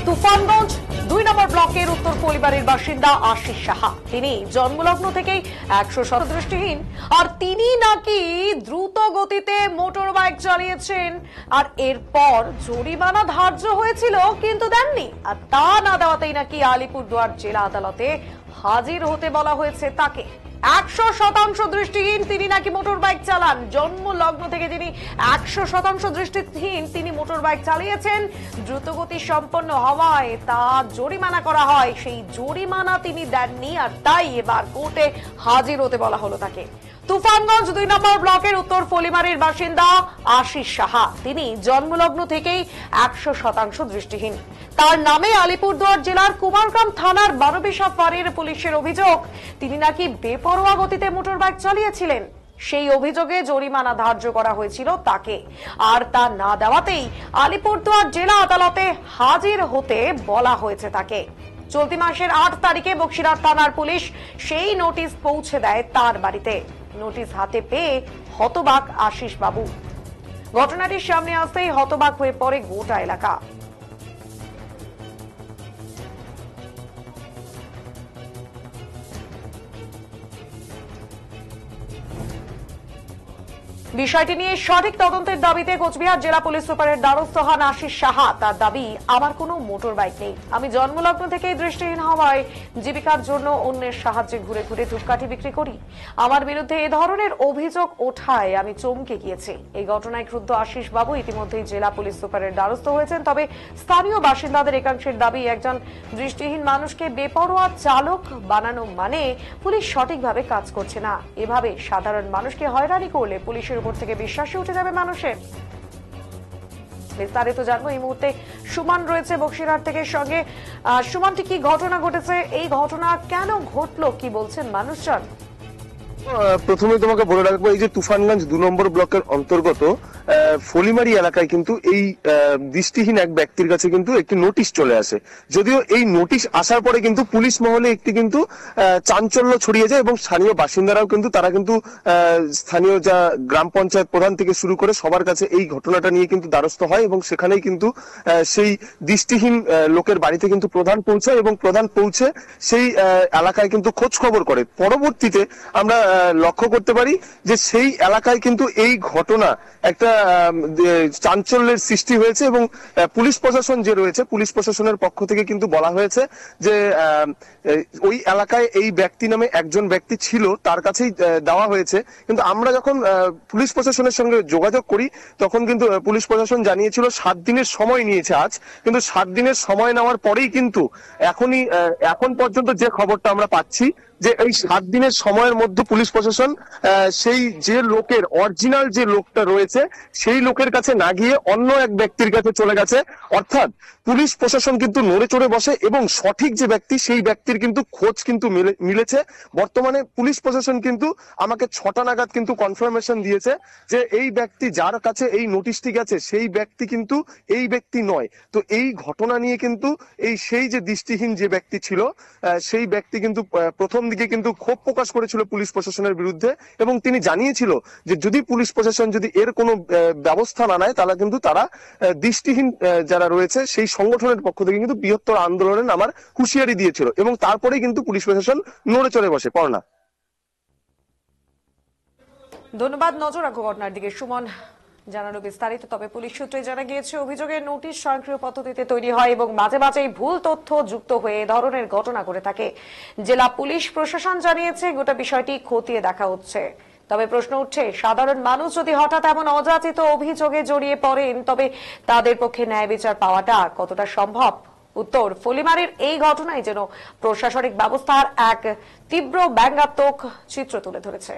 তুফানগঞ্জ 2 নম্বর ব্লকের উত্তর পরিবারের বাসিন্দা আশিস সাহা। তিনি জন্মলগ্ন থেকেই 100% দৃষ্টিহীন, আর তিনি নাকি দ্রুত গতিতে মোটর বাইক চালিয়েছেন, আর এরপর জরিমানা ধার্য হয়েছিল কিন্তু দেননি। আর তা না দেওয়াতেই নাকি আলিপুরদুয়ার জেলা আদালতে হাজির হতে বলা হয়েছে তাকে। 100% দৃষ্টিহীন তিনি নাকি মোটর বাইক চালান। জন্ম লগ্ন থেকে যিনি 100% দৃষ্টিহীন তিনি মোটর বাইক চালিয়েছেন, দ্রুতগতি সম্পন্ন হওয়ায় তা জরিমানা করা হয়। সেই জরিমানা তিনি দেননি, আর তাই এবার কোর্টে হাজির হতে বলা হলো তাকে। তুফানগঞ্জ 2 নম্বর ব্লকের উত্তর ফলিমারির বাসিন্দা আশিস সাহা। তিনি জন্মলগ্ন থেকেই 100% দৃষ্টিহীন। তার নামে আলিপুরদুয়ার জেলার কুমারগ্রাম থানার বারবিশা ফাঁড়ির পুলিশের অভিযোগ, তিনি নাকি বেপরোয়া গতিতে মোটর বাইক চালিয়েছিলেন। সেই অভিযোগে জরিমানা ধার্য করা হয়েছিল তাকে, আর তা না দেওয়াতেই আলিপুরদুয়ার জেলা আদালতে হাজির হতে বলা হয়েছে তাকে। চলতি মাসের 8 তারিখে বক্সিরহাট থানার পুলিশ সেই নোটিশ পৌঁছে দেয় তার বাড়িতে। নোটিশ হাতে পেয়ে হতবাক আশিস বাবু। ঘটনাটির সামনে আসতেই হতবাক হয়ে পড়ে গোটা এলাকা। বিষয়টি নিয়ে সঠিক তদন্তের দাবিতে কোচবিহার জেলা পুলিশ সুপারের দ্বারস্থ হন আশিস সাহা। তার দাবি, আমার কোনো মোটর বাইক নেই, আমি জন্মলগ্ন থেকেই দৃষ্টিহীন হওয়ায় জীবিকার জন্য অন্যের সাহায্যে ঘুরে ঘুরে ধূপকাঠি বিক্রি করি। আমার বিরুদ্ধে এ ধরনের অভিযোগ ওঠায় আমি চমকে গিয়েছি। এই ঘটনায় ক্রুদ্ধ আশিস বাবু ইতিমধ্যেই জেলা পুলিশ সুপারের দ্বারস্থ হয়েছেন। তবে স্থানীয় বাসিন্দাদের একাংশের দাবি, একজন দৃষ্টিহীন মানুষকে বেপরোয়া চালক বানানো মানে পুলিশ সঠিকভাবে কাজ করছে না। এভাবে সাধারণ মানুষকে হয়রানি করলে পুলিশের উপর থেকে বিশ্বাসই উঠে যাবে মানুষের। বিস্তারিত জানবো এই মুহূর্তে সুমন রয়েছে বক্সিরহাট থেকে সঙ্গে। সুমন, কি ঘটনা ঘটেছে, এই ঘটনা কেন ঘটলো, কি বলছেন মানুষজন? প্রথমে তোমাকে বলে রাখবো, এই যে তুফানগঞ্জ 2 নম্বর ব্লকের অন্তর্গত ফলিমারি এলাকায় কিন্তু এই দৃষ্টিহীন এক ব্যক্তির কাছে কিন্তু একটি নোটিশ চলে আসে। যদিও এই নোটিশ আসার পরে কিন্তু পুলিশ মহলে একটি কিন্তু চাঞ্চল্য ছড়িয়ে যায়, এবং স্থানীয় বাসিন্দারাও কিন্তু তারা কিন্তু স্থানীয় যা গ্রাম পঞ্চায়েত প্রধান থেকে শুরু করে সবার কাছে এই ঘটনাটা নিয়ে কিন্তু দ্বারস্থ হয়, এবং সেখানেই কিন্তু সেই দৃষ্টিহীন লোকের বাড়িতে কিন্তু প্রধান পৌঁছায়, এবং প্রধান পৌঁছে সেই এলাকায় কিন্তু খোঁজ খবর করে। পরবর্তীতে আমরা লক্ষ্য করতে পারি যে সেই এলাকায় কিন্তু এই ঘটনা একটা চাঞ্চল্যের সৃষ্টি হয়েছে, এবং পুলিশ প্রশাসন যে রয়েছে, পুলিশ প্রশাসনের পক্ষ থেকে কিন্তু বলা হয়েছে যে ওই এলাকায় এই ব্যক্তি নামে একজন ব্যক্তি ছিল, তার কাছেই দেওয়া হয়েছে। কিন্তু আমরা যখন পুলিশ প্রশাসনের সঙ্গে যোগাযোগ করি তখন কিন্তু পুলিশ প্রশাসন জানিয়েছিল 7 দিনের সময় নিয়েছে আজ, কিন্তু 7 দিনের সময় নেওয়ার পরেই কিন্তু এখন পর্যন্ত যে খবরটা আমরা পাচ্ছি যে এই 7 দিনের সময়ের মধ্যে পুলিশ প্রশাসন সেই যে লোকের অরিজিনাল যে লোকটা রয়েছে সেই লোকের কাছে না গিয়ে অন্য এক ব্যক্তির কাছে চলে গেছে। অর্থাৎ পুলিশ প্রশাসন কিন্তু নড়ে চড়ে বসে, এবং সঠিক যে ব্যক্তি সেই ব্যক্তির কিন্তু খোঁজ কিন্তু মিলেছে। বর্তমানে পুলিশ প্রশাসন কিন্তু আমাকে 6টা নাগাদ কিন্তু কনফার্মেশন দিয়েছে যে এই ব্যক্তি যার কাছে এই নোটিশটি গেছে সেই ব্যক্তি কিন্তু এই ব্যক্তি নয়। তো এই ঘটনা নিয়ে কিন্তু সেই যে দৃষ্টিহীন যে ব্যক্তি ছিল সেই ব্যক্তি কিন্তু প্রথম দিকে কিন্তু ক্ষোভ প্রকাশ করেছিল পুলিশ প্রশাসনের বিরুদ্ধে, এবং তিনি জানিয়েছিল যে যদি পুলিশ প্রশাসন যদি এর কোনো ব্যবস্থা না নেয় তাহলে কিন্তু তারা দৃষ্টিহীন যারা রয়েছে সেই সংগঠনের পক্ষ থেকে কিন্তু বৃহত্তর আন্দোলনের আমার হুঁশিয়ারি দিয়েছিল, এবং তারপরেই কিন্তু পুলিশ প্রশাসন নড়ে চড়ে বসে। পড়না, ধন্যবাদ। নজর রাখো ঘটনার দিকে সুমন, জানানো বিস্তারিত। তবে পুলিশ সূত্রে জানা গিয়েছে অভিযোগের নোটিশ স্বয়ংক্রিয় পদ্ধতিতে তৈরি হয় এবং মাঝে মাঝেই ভুল তথ্য যুক্ত হয়ে এ ধরনের ঘটনা করে থাকে। জেলা পুলিশ প্রশাসন জানিয়েছে গোটা বিষয়টি খতিয়ে দেখা হচ্ছে। তবে প্রশ্ন উঠছে, সাধারণ মানুষ যদি হঠাৎ এমন অযাচিত অভিযোগে জড়িয়ে পড়েন তবে তাদের পক্ষে ন্যায় বিচার পাওয়াটা কতটা সম্ভব? উত্তর ফলিমারির এই ঘটনায় যেন প্রশাসনিক ব্যবস্থার এক তীব্র ব্যঙ্গাত্মক চিত্র তুলে ধরেছে।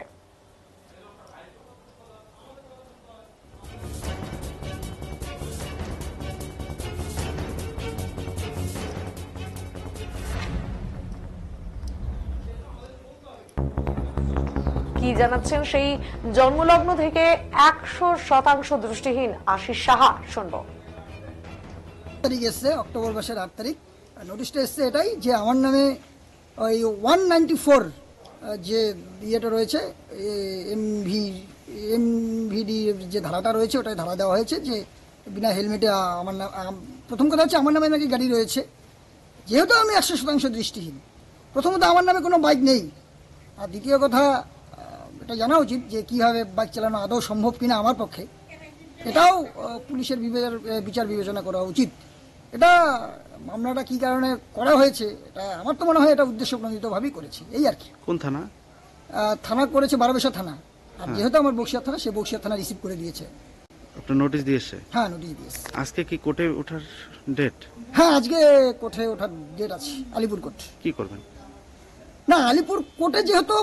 কি জানাচ্ছেন সেই জন্মলগ্ন থেকে 100% দৃষ্টিহীন আশিস সাহা, শুনবো। তারিখ এসছে অক্টোবর মাসের 8 তারিখ। নোটিশটা এসছে এটাই যে আমার নামে ওই 194 যে ইয়েটা রয়েছে এমভিডি যে ধারাটা রয়েছে ওটাই ধারা দেওয়া হয়েছে যে বিনা হেলমেটে আমার নাম প্রথম কথা হচ্ছে আমার নামে নাকি গাড়ি রয়েছে, যেহেতু আমি 100% দৃষ্টিহীন। প্রথমত আমার নামে কোনো বাইক নেই, আর দ্বিতীয় কথা এটা জানা উচিত যে কীভাবে বাইক চালানো আদৌ সম্ভব কিনা আমার পক্ষে, এটাও পুলিশের বিচার বিবেচনা করা উচিত। এটা মামলাটা কী কারণে করা হয়েছে, এটা আমার তো মনে হয় এটা উদ্দেশ্যপ্রণোদিতভাবেই করেছি, এই আর কি। কোন থানা? থানা করেছে বারোবেশা থানা, আর যেহেতু আমার বক্সিয়া থানা, সে বক্সিয়া থানা রিসিভ করে দিয়েছে। আপনার নোটিশ দিয়েছে? হ্যাঁ, নোটিশ দিয়েছে। আজকে কি কোর্টে ওঠার ডেট? হ্যাঁ, আজকে কোর্টে ওঠার ডেট আছে, আলিপুর কোর্ট। কি করবেন? না, আলিপুর কোর্টে যেহেতু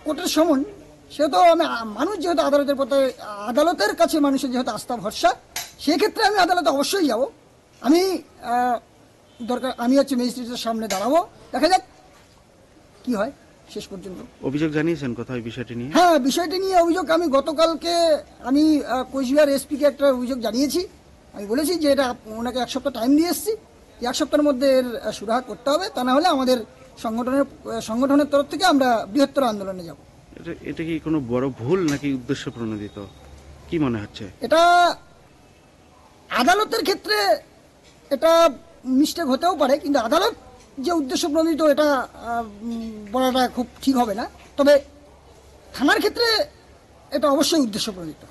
কোর্টের সমন, সেহেতু আমি মানুষ যেহেতু আদালতের কাছে মানুষের যেহেতু আস্থা ভরসা, সেক্ষেত্রে আমি আদালতে অবশ্যই যাব। আমি আমি হচ্ছে ম্যাজিস্ট্রেটের সামনে দাঁড়াবো, দেখা যাক কি হয় শেষ পর্যন্ত। অভিযোগ জানিয়েছেন কোথাও এই বিষয়টি নিয়ে? হ্যাঁ, বিষয়টি নিয়ে অভিযোগ আমি গতকালকে কোচবিহার এসপিকে একটা অভিযোগ জানিয়েছি। আমি বলেছি যে এটা ওনাকে 1 সপ্তাহ টাইম দিয়ে এসেছি, 1 সপ্তাহের মধ্যে এর সুরাহা করতে হবে, তা না হলে আমাদের সংগঠনের তরফ থেকে আমরা বৃহত্তর আন্দোলনে যাব। এটা কি কোনো বড় ভুল নাকি উদ্দেশ্য প্রণোদিত, কি মনে হচ্ছে? এটা আদালতের ক্ষেত্রে এটা মিস্টেক হতেও পারে, কিন্তু আদালত যে উদ্দেশ্য প্রণোদিত এটা বলাটা খুব ঠিক হবে না। তবে থানার ক্ষেত্রে এটা অবশ্যই উদ্দেশ্য প্রণোদিত।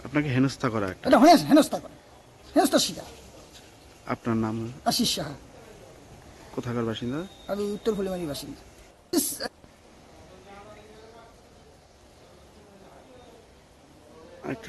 আপনাকে হেনস্থা করা একটা? এটা হেনস্থা করে, হেনস্থা শিকার। আপনার নাম? আশিস সাহা। কোথাকার বাসিন্দা? আমি উত্তর ফুলিমারির বাসিন্দা। একটু